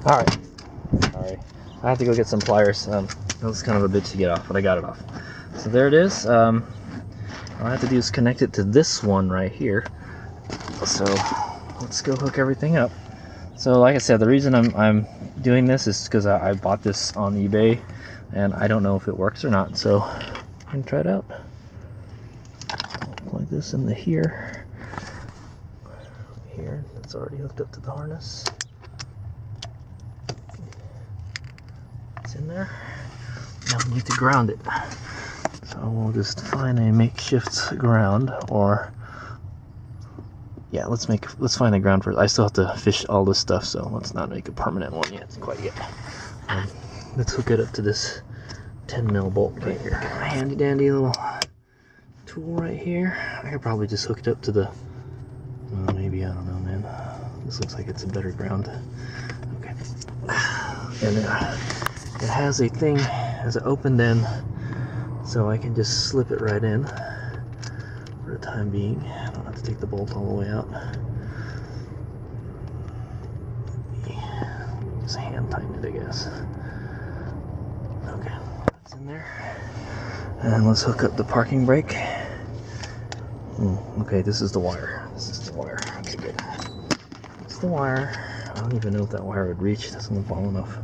Alright. Sorry. I have to go get some pliers. That was kind of a bitch to get off, but I got it off. So there it is. All I have to do is connect it to this one right here. So let's go hook everything up. So like I said, the reason I'm doing this is because I bought this on eBay and I don't know if it works or not. So I'm gonna try it out. Plug this into here. Here, it's already hooked up to the harness. It's in there. Now we need to ground it. So we'll just find a makeshift ground, or yeah, let's find a ground first. I still have to fish all this stuff, so let's not make a permanent one yet, quite yet. Let's hook it up to this 10mm bolt right here. My handy dandy little tool right here. I could probably just hook it up to the, well, maybe, I don't know, man. This looks like it's a better ground. Okay. And it has a thing, has an open end, so I can just slip it right in for the time being. I don't have to take the bolt all the way out. Just hand tighten it, I guess. Okay, that's in there. And let's hook up the parking brake. Okay, this is the wire. This is the wire. Okay, good. That's the wire. I don't even know if that wire would reach. That's not long enough.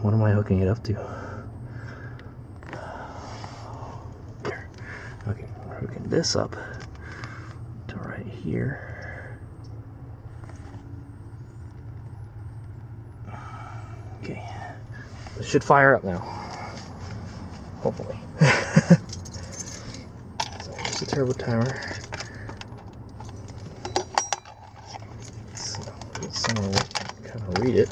What am I hooking it up to? There. Okay, we're hooking this up to right here. Okay. It should fire up now. Hopefully. So here's the turbo timer. So someone will kind of read it.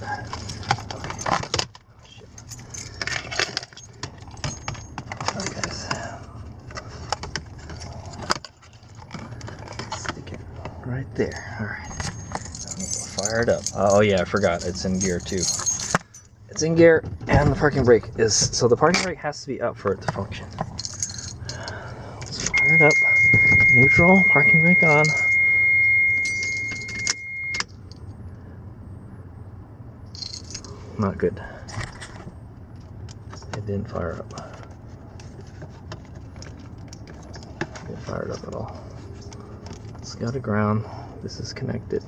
Right there. Alright. Fire it up. Oh yeah, I forgot. It's in gear too. It's in gear, and the parking brake is, so the parking brake has to be up for it to function. Let's fire it up. Neutral, parking brake on. Not good. It didn't fire up. It didn't fire it up at all. It's got a ground. This is connected.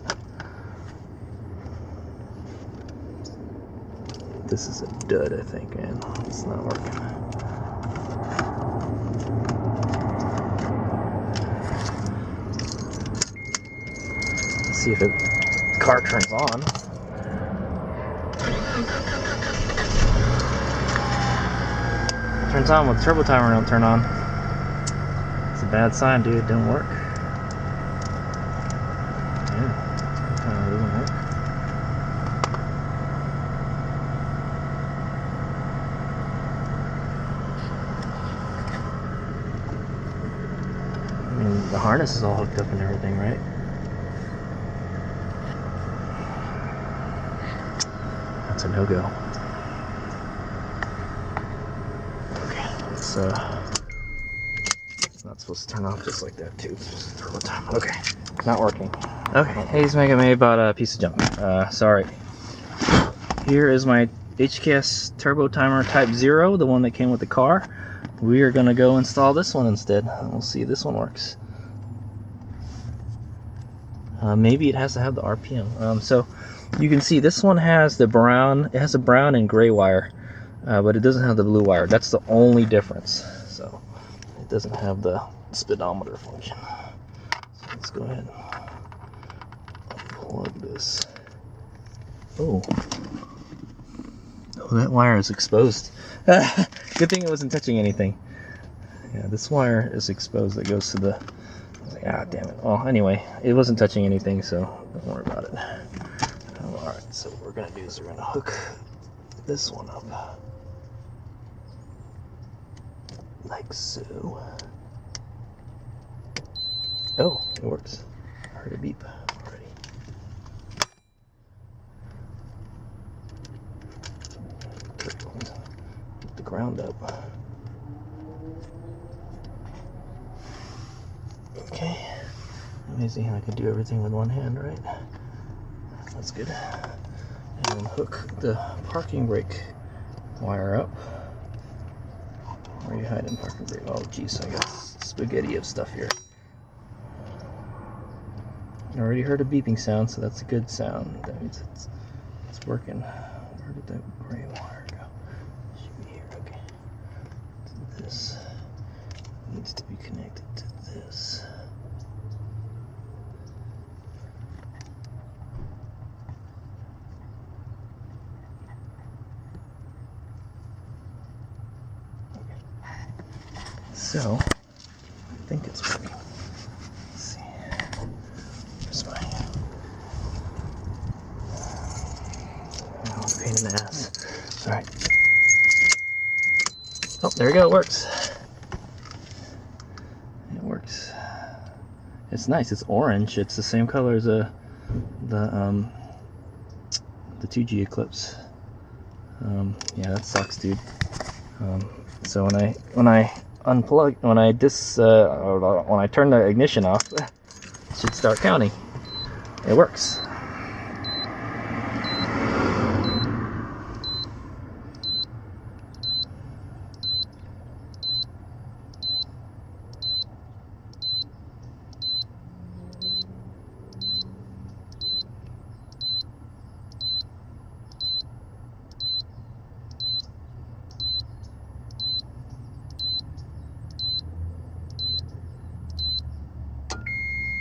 This is a dud, I think, man. It's not working. Let's see if the car turns on. It turns on with the turbo timer don't turn on. It's a bad sign, dude. It don't work. The harness is all hooked up and everything, right? That's a no-go. Okay, it's not supposed to turn off just like that too. It's supposed to turn on. Okay, not working. Okay, Hayes Mega May bought a piece of junk. Sorry. Here is my HKS Turbo Timer Type 0, the one that came with the car. We are gonna go install this one instead. We'll see if this one works. Maybe it has to have the RPM. So you can see this one has the brown, it has a brown and gray wire, but it doesn't have the blue wire. That's the only difference. So it doesn't have the speedometer function. So let's go ahead and plug this. Oh, that wire is exposed. Good thing it wasn't touching anything. Yeah, this wire is exposed. That goes to the, ah, damn it. Well, anyway, it wasn't touching anything, so don't worry about it. Alright, so what we're going to do is we're going to hook this one up. Like so. Oh, it works. I heard a beep already. Get the ground up. Okay. Amazing how I can do everything with one hand, right? That's good. and then hook the parking brake wire up. Where are you hiding parking brake? Oh geez, I got spaghetti of stuff here. I already heard a beeping sound, so that's a good sound. That means it's working. Where did that gray wire go? It should be here, okay. So this needs to be connected to this. So, I think it's working. Let's see. Where's my... Oh, pain in the ass. Alright. Oh, there we go, it works. It works. It's nice, it's orange. It's the same color as the 2G Eclipse. Yeah, that sucks, dude. So when I unplug, when I turn the ignition off, it should start counting. It works.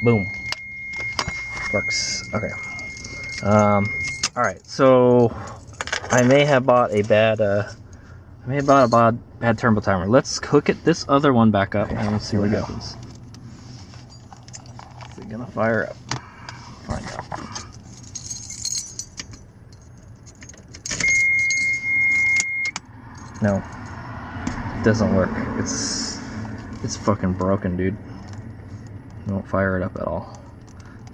Boom. Works. Okay. All right. So I may have bought a bad bad turbo timer. Let's hook this other one back up and let's see what happens. Is it gonna fire up? Find out. No, it doesn't work. It's fucking broken, dude. It won't fire it up at all.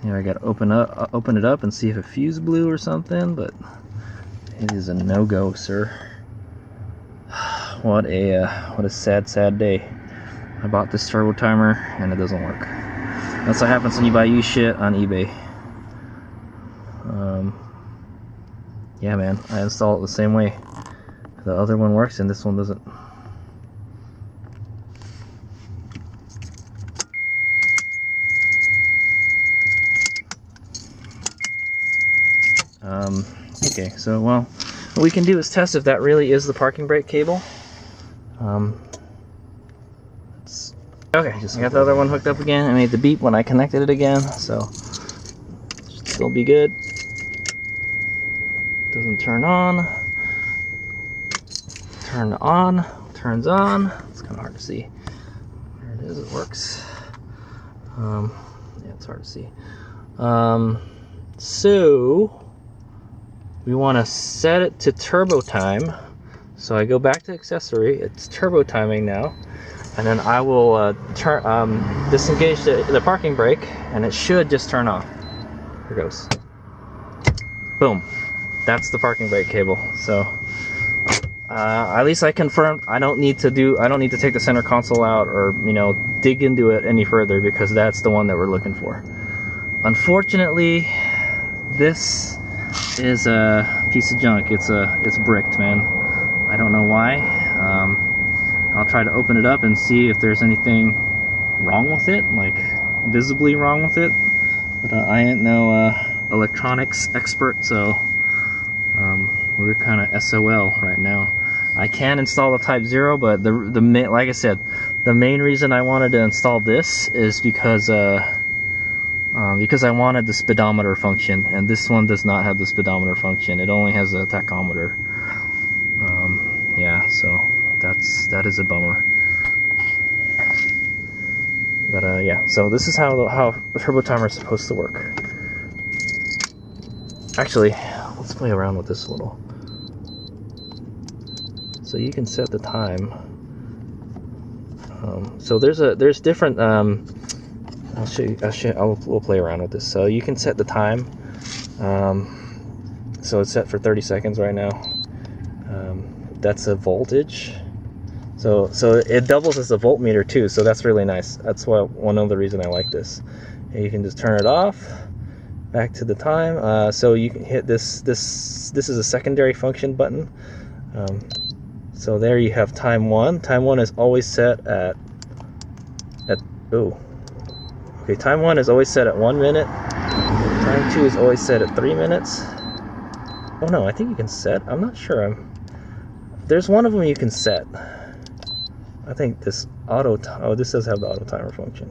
Here I gotta open it up and see if a fuse blew or something, but it is a no-go, sir. What a sad day. I bought this turbo timer and it doesn't work. That's what happens when you buy used shit on eBay. Yeah, man, I install it the same way. The other one works and this one doesn't. Okay, so well, what we can do is test if that really is the parking brake cable. Okay, just got the other one hooked up again. I made the beep when I connected it again, so should still be good. Doesn't turn on. Turn on. Turns on. It's kind of hard to see. There it is. It works. Yeah, it's hard to see. So we want to set it to turbo time. So I go back to accessory. It's turbo timing now, and then I will disengage the parking brake, and it should just turn off. Here goes. Boom. That's the parking brake cable. So at least I confirmed I don't need to take the center console out or dig into it any further, because that's the one that we're looking for. Unfortunately, this is a piece of junk. It's bricked, man. I don't know why. I'll try to open it up and see if there's anything wrong with it, like visibly wrong with it. But I ain't no electronics expert, so we're kind of SOL right now. I can install the Type 0, but like I said, the main reason I wanted to install this is because I wanted the speedometer function, and this one does not have the speedometer function. It only has a tachometer. Yeah, so that is a bummer. But yeah, so this is how the turbo timer is supposed to work. Actually, let's play around with this a little. So you can set the time. So there's different. I'll show you. We'll play around with this. So you can set the time. So it's set for 30 seconds right now. That's a voltage. So it doubles as a voltmeter too. So that's really nice. That's one of the reasons I like this. And you can just turn it off, back to the time. So you can hit this is a secondary function button. So there you have time 1. Time 1 is always set at oh, okay, time 1 is always set at 1 minute. Time 2 is always set at 3 minutes. Oh no, I think you can set, I'm not sure, there's one of them you can set. I think this oh, this does have the auto timer function.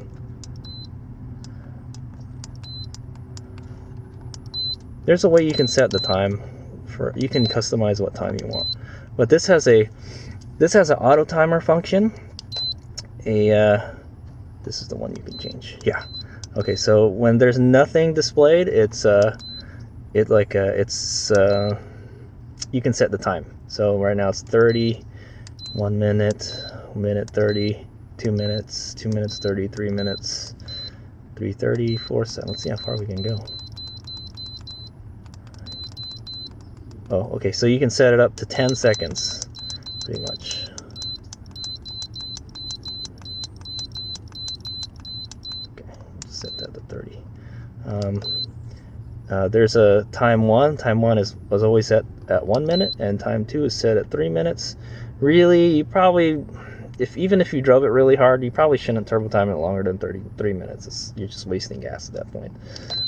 There's a way you can set the time for, you can customize what time you want. But this has an auto timer function. This is the one you can change. Yeah. Okay, so when there's nothing displayed, it's you can set the time. So right now it's 30, 1 minute, 1 minute 30, 2 minutes, 2 minutes 30, 3 minutes, 3:30, 4 seconds. Let's see how far we can go. Oh, okay, so you can set it up to 10 seconds, pretty much. Okay, set that to 30. There's a time 1. Time 1 was always set at 1 minute, and time 2 is set at 3 minutes. Really, you probably, even if you drove it really hard, you probably shouldn't turbo time it longer than 3 minutes. You're just wasting gas at that point.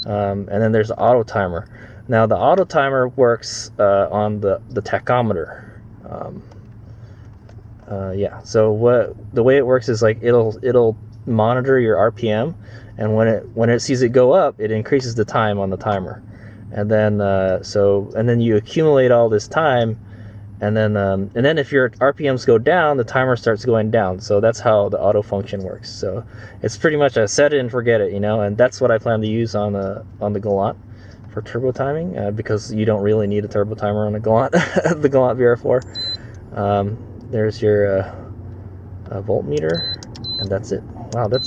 And then there's the auto timer. Now the auto timer works on the tachometer. Yeah. So the way it works is like it'll monitor your RPM, and when it sees it go up, it increases the time on the timer, and then then you accumulate all this time, and then if your RPMs go down, the timer starts going down. So that's how the auto function works. So it's pretty much a set it and forget it, you know. And that's what I plan to use on the Galant for turbo timing, because you don't really need a turbo timer on the Galant, the Galant VR4. There's your voltmeter, and that's it. Wow, that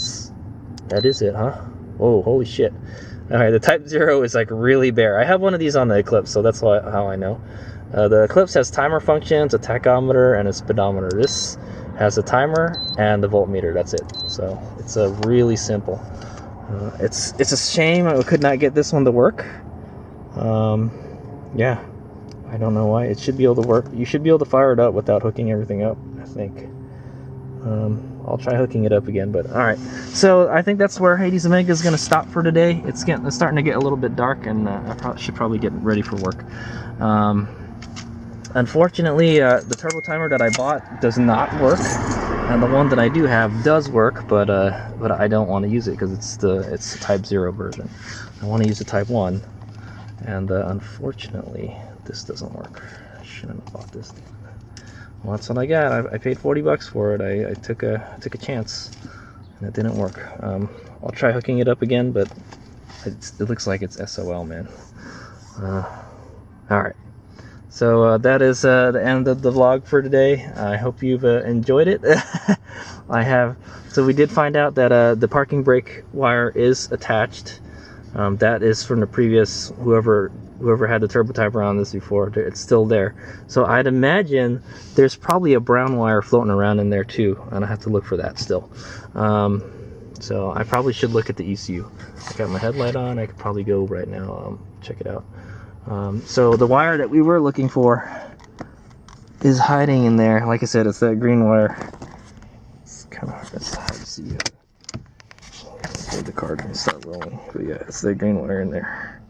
is it, huh? Whoa, holy shit. Alright, the Type 0 is like really bare. I have one of these on the Eclipse, so that's how I know. The Eclipse has timer functions, a tachometer, and a speedometer. This has a timer and the voltmeter, that's it. So it's a really simple. It's a shame I could not get this one to work. Yeah, I don't know why. It should be able to work. You should be able to fire it up without hooking everything up, I think. I'll try hooking it up again, but alright. So I think that's where Hades Omega is going to stop for today. It's starting to get a little bit dark, and I should probably get ready for work. Unfortunately, the turbo timer that I bought does not work, and the one that I do have does work, but I don't want to use it because it's the Type 0 version. I want to use the Type 1, and unfortunately, this doesn't work. I shouldn't have bought this. Well, that's what I got. I paid 40 bucks for it. I took a chance, and it didn't work. I'll try hooking it up again, but it looks like it's SOL, man. All right. So that is the end of the vlog for today. I hope you've enjoyed it. I have. So we did find out that the parking brake wire is attached. That is from the previous whoever had the turbo timer on this before. It's still there. So I'd imagine there's probably a brown wire floating around in there too, and I have to look for that still. So I probably should look at the ECU. I got my headlight on. I could probably go right now check it out. So the wire that we were looking for is hiding in there. Like I said, it's that green wire. It's kind of hard to see it. Hold the card and start rolling. But yeah, it's that green wire in there.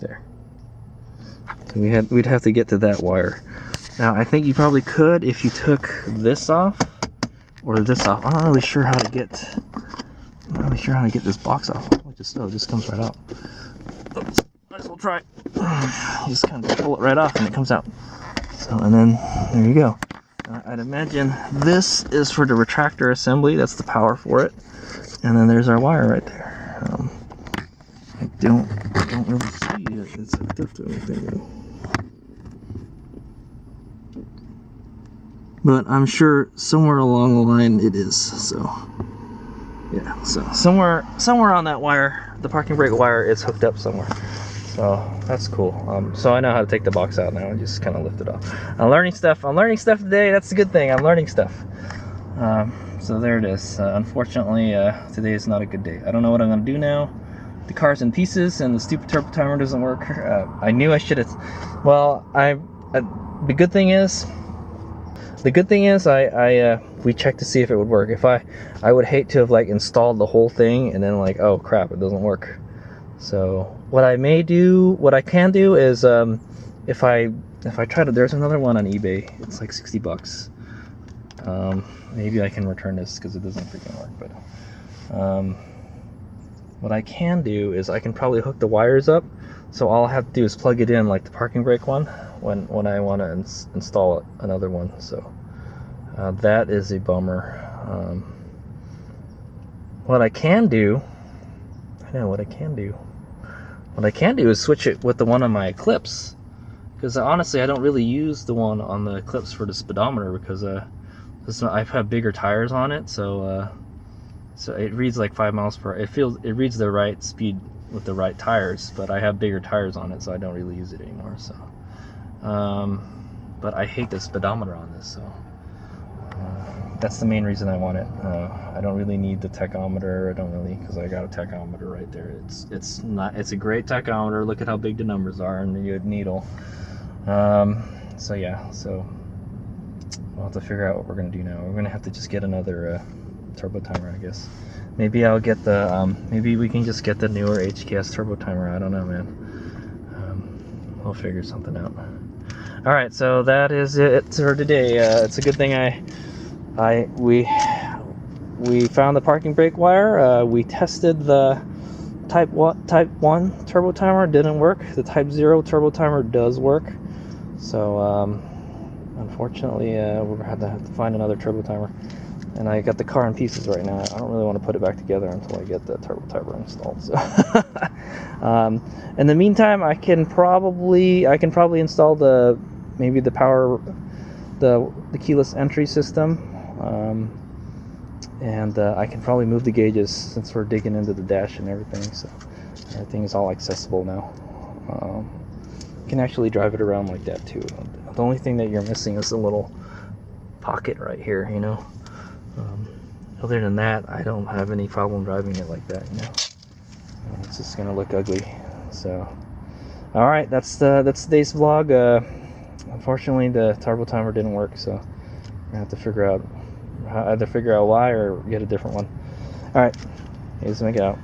There. So we'd have to get to that wire. Now I think you probably could if you took this off or this off. I'm not really sure how to get this box off. Oh, it just comes right out. Oops, might as well try. You just kind of pull it right off and it comes out. So, and then there you go. I'd imagine this is for the retractor assembly. That's the power for it. And then there's our wire right there. I don't really see it. It's hooked up to anything. But I'm sure somewhere along the line it is. So yeah, so somewhere on that wire, the parking brake wire, is hooked up somewhere. So that's cool. So I know how to take the box out now and just kind of lift it off. I'm learning stuff today. That's a good thing. I'm learning stuff. so there it is. Unfortunately, today is not a good day. I don't know what I'm gonna do now. The car's in pieces, and the stupid turbo timer doesn't work. I knew I should have. Well, the good thing is, we checked to see if it would work. If I would hate to have like installed the whole thing and then like, oh crap, it doesn't work. So what I can do is, if I try to, there's another one on eBay. It's like $60. Maybe I can return this because it doesn't freaking work. But what I can do is I can probably hook the wires up. So all I have to do is plug it in like the parking brake one when I want to install another one. So that is a bummer. What I can do is switch it with the one on my Eclipse, because honestly I don't really use the one on the Eclipse for the speedometer, because I've had bigger tires on it, so it reads like 5 miles per hour. It reads the right speed with the right tires, but I have bigger tires on it, so I don't really use it anymore. So but I hate the speedometer on this, so that's the main reason I want it. I don't really need the tachometer. I don't really, because I got a tachometer right there. It's a great tachometer. Look at how big the numbers are in the needle. So yeah, so we'll have to figure out what we're gonna do now. We're gonna have to just get another turbo timer, I guess. Maybe I'll get the maybe we can just get the newer HKS turbo timer. I don't know, man. We'll figure something out. All right, so that is it for today. It's a good thing we found the parking brake wire. We tested the Type 1 turbo timer, didn't work. The Type 0 turbo timer does work. So unfortunately, we're gonna have to find another turbo timer. And I got the car in pieces right now. I don't really want to put it back together until I get the turbo timer installed. So in the meantime, I can probably install the keyless entry system, and I can probably move the gauges since we're digging into the dash and everything. So everything is all accessible now. You can actually drive it around like that too. The only thing that you're missing is a little pocket right here, you know. Other than that, I don't have any problem driving it like that, you know. It's just gonna look ugly. So all right, that's today's vlog. Unfortunately, the turbo timer didn't work, so I'm gonna have to figure out why or get a different one. All right, here's make it out.